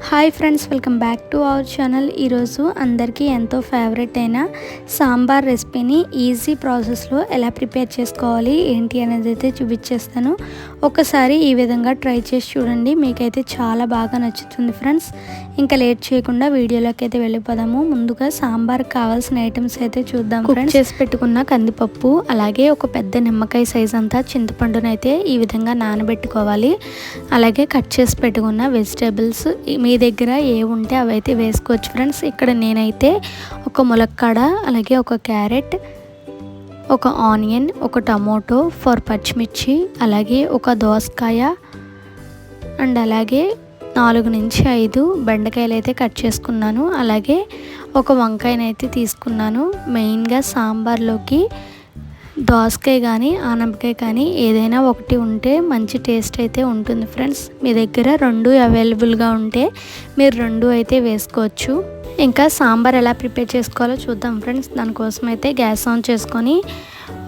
Hi friends, welcome back to our channel. ఈరోజు అందరికీ ఎంతో ఫేవరెట్ అయిన సాంబార్ రెసిపీని ఈజీ ప్రాసెస్లో ఎలా ప్రిపేర్ చేసుకోవాలి ఏంటి అనేది అయితే చూపించేస్తాను. ఒకసారి ఈ విధంగా ట్రై చేసి చూడండి, మీకైతే చాలా బాగా నచ్చుతుంది ఫ్రెండ్స్. ఇంకా లేట్ చేయకుండా వీడియోలోకి అయితే వెళ్ళిపోదాము. ముందుగా సాంబార్ కావాల్సిన ఐటమ్స్ అయితే చూద్దాం. ఫ్రెండ్స్, చేసి పెట్టుకున్న కందిపప్పు, అలాగే ఒక పెద్ద నిమ్మకాయ సైజ్ అంతా చింతపండునైతే ఈ విధంగా నానబెట్టుకోవాలి. అలాగే కట్ చేసి పెట్టుకున్న వెజిటేబుల్స్ మీ దగ్గర ఏ ఉంటే అవైతే వేసుకోవచ్చు ఫ్రెండ్స్. ఇక్కడ నేనైతే ఒక ములక్కాడ, అలాగే ఒక క్యారెట్, ఒక ఆనియన్, ఒక టమోటో, 4 పచ్చిమిర్చి, అలాగే ఒక దోసకాయ అండ్ అలాగే 4 నుంచి 5 బెండకాయలు అయితే కట్ చేసుకున్నాను. అలాగే ఒక వంకాయనైతే తీసుకున్నాను. మెయిన్గా సాంబార్లోకి దోసకాయ కానీ ఆనపకాయ కానీ ఏదైనా ఒకటి ఉంటే మంచి టేస్ట్ అయితే ఉంటుంది ఫ్రెండ్స్. మీ దగ్గర 2 అవైలబుల్గా ఉంటే మీరు 2 అయితే వేసుకోవచ్చు. ఇంకా సాంబార్ ఎలా ప్రిపేర్ చేసుకోవాలో చూద్దాం ఫ్రెండ్స్. దానికోసం అయితే గ్యాస్ ఆన్ చేసుకొని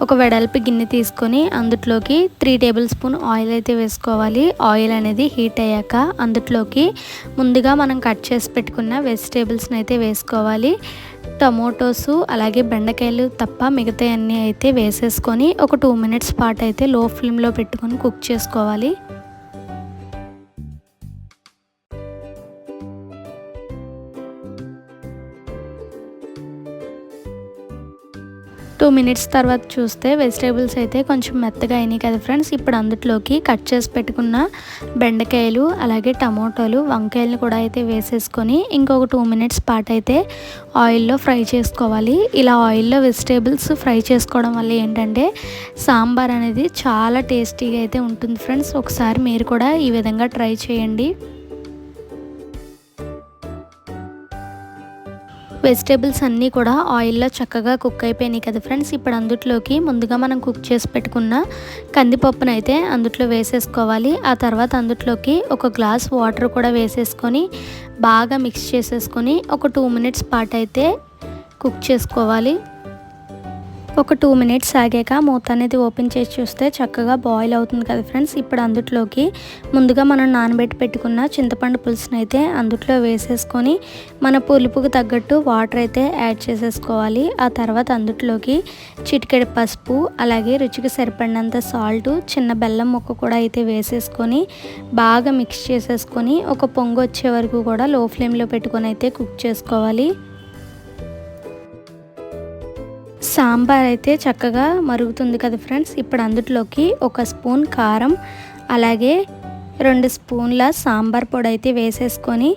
ఒక వెడల్పు గిన్నె తీసుకొని అందులోకి 3 టేబుల్ స్పూన్ ఆయిల్ అయితే వేసుకోవాలి. ఆయిల్ అనేది హీట్ అయ్యాక అందులోకి ముందుగా మనం కట్ చేసి పెట్టుకున్న వెజిటేబుల్స్ని అయితే వేసుకోవాలి. టమోటోసు అలాగే బెండకాయలు తప్ప మిగతా అన్నీ అయితే వేసేసుకొని ఒక 2 మినిట్స్ పాటు అయితే లో ఫ్లేమ్లో పెట్టుకొని కుక్ చేసుకోవాలి. టూ మినిట్స్ తర్వాత చూస్తే వెజిటేబుల్స్ అయితే కొంచెం మెత్తగా అయినాయి కదా ఫ్రెండ్స్. ఇప్పుడు అందులోకి కట్ చేసి పెట్టుకున్న బెండకాయలు, అలాగే టమోటాలు, వంకాయలను కూడా అయితే వేసేసుకొని ఇంకొక 2 మినిట్స్ పాటు అయితే ఆయిల్లో ఫ్రై చేసుకోవాలి. ఇలా ఆయిల్లో వెజిటేబుల్స్ ఫ్రై చేసుకోవడం వల్ల ఏంటంటే సాంబార్ అనేది చాలా టేస్టీగా అయితే ఉంటుంది ఫ్రెండ్స్. ఒకసారి మీరు కూడా ఈ విధంగా ట్రై చేయండి. వెజిటేబుల్స్ అన్నీ కూడా ఆయిల్లో చక్కగా కుక్ అయిపోయినాయి కదా ఫ్రెండ్స్. ఇప్పుడు అందులోకి ముందుగా మనం కుక్ చేసి పెట్టుకున్న కందిపప్పును అయితే అందులో వేసేసుకోవాలి. ఆ తర్వాత అందులోకి ఒక గ్లాస్ వాటర్ కూడా వేసేసుకొని బాగా మిక్స్ చేసేసుకొని ఒక 2 మినిట్స్ పాటు అయితే కుక్ చేసుకోవాలి. ఒక 2 మినిట్స్ ఆగాక మూత అనేది ఓపెన్ చేసి చూస్తే చక్కగా బాయిల్ అవుతుంది కదా ఫ్రెండ్స్. ఇప్పుడు అందులోకి ముందుగా మనం నానబెట్టి పెట్టుకున్న చింతపండు పులుసుని అయితే అందులో వేసేసుకొని మన పులుపుకు తగ్గట్టు వాటర్ అయితే యాడ్ చేసేసుకోవాలి. ఆ తర్వాత అందులోకి చిటికెడు పసుపు, అలాగే రుచికి సరిపడినంత సాల్ట్, చిన్న బెల్లం ముక్క కూడా అయితే వేసేసుకొని బాగా మిక్స్ చేసేసుకొని ఒక పొంగు వచ్చే వరకు కూడా లో ఫ్లేమ్లో పెట్టుకొని అయితే కుక్ చేసుకోవాలి. సాంబార్ అయితే చక్కగా మరుగుతుంది కదా ఫ్రెండ్స్. ఇప్పుడు అందులోకి ఒక స్పూన్ కారం, అలాగే 2 స్పూన్ల సాంబార్ పొడి అయితే వేసేసుకొని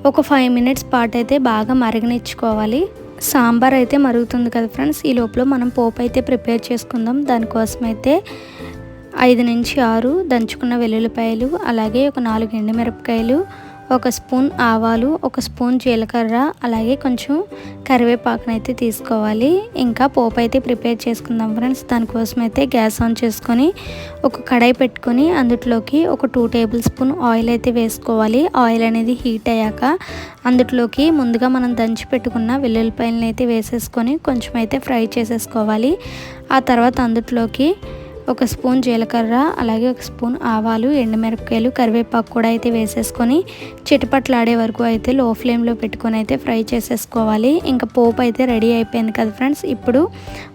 ఒక 5 మినిట్స్ పాటు అయితే బాగా మరగనిచ్చుకోవాలి. సాంబార్ అయితే మరుగుతుంది కదా ఫ్రెండ్స్. ఈ లోపల మనం పోపు అయితే ప్రిపేర్ చేసుకుందాం. దానికోసం అయితే 5 నుంచి 6 దంచుకున్న వెల్లుల్లిపాయలు, అలాగే ఒక 4 ఎండుమిరపకాయలు, ఒక స్పూన్ ఆవాలు, ఒక స్పూన్ జీలకర్ర, అలాగే కొంచెం కరివేపాకునైతే తీసుకోవాలి. ఇంకా పోపు అయితే ప్రిపేర్ చేసుకుందాం ఫ్రెండ్స్. దానికోసం అయితే గ్యాస్ ఆన్ చేసుకొని ఒక కడాయి పెట్టుకొని అందులోకి ఒక 2 టేబుల్ స్పూన్ ఆయిల్ అయితే వేసుకోవాలి. ఆయిల్ అనేది హీట్ అయ్యాక అందులోకి ముందుగా మనం దంచి పెట్టుకున్న వెల్లుల్లిపాయలను అయితే వేసేసుకొని కొంచెం అయితే ఫ్రై చేసేసుకోవాలి. ఆ తర్వాత అందులోకి ఒక స్పూన్ జీలకర్ర, అలాగే ఒక స్పూన్ ఆవాలు, ఎండుమిరపకాయలు, కరివేపాకు కూడా అయితే వేసేసుకొని చిటపట్లాడే వరకు అయితే లో ఫ్లేమ్లో పెట్టుకొని అయితే ఫ్రై చేసేసుకోవాలి. ఇంకా పోపు అయితే రెడీ అయిపోయింది కదా ఫ్రెండ్స్. ఇప్పుడు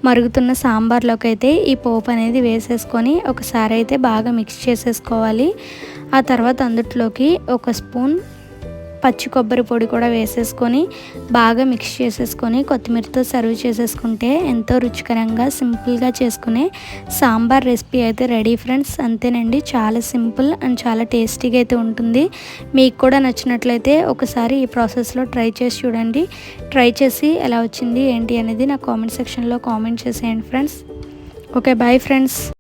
మరుగుతున్న సాంబార్లోకి అయితే ఈ పోపు అనేది వేసేసుకొని ఒకసారి అయితే బాగా మిక్స్ చేసేసుకోవాలి. ఆ తర్వాత అందులోకి ఒక స్పూన్ పచ్చి కొబ్బరి పొడి కూడా వేసేసుకొని బాగా మిక్స్ చేసేసుకొని కొత్తిమీరతో సర్వ్ చేసేసుకుంటే ఎంతో రుచికరంగా సింపుల్గా చేసుకునే సాంబార్ రెసిపీ అయితే రెడీ ఫ్రెండ్స్. అంతేనండి, చాలా సింపుల్ అండ్ చాలా టేస్టీగా అయితే ఉంటుంది. మీకు కూడా నచ్చినట్లయితే ఒకసారి ఈ ప్రాసెస్లో ట్రై చేసి చూడండి. ట్రై చేసి ఎలా వచ్చింది ఏంటి అనేది నా కామెంట్ సెక్షన్లో కామెంట్ చేసేయండి ఫ్రెండ్స్. Okay, bye friends.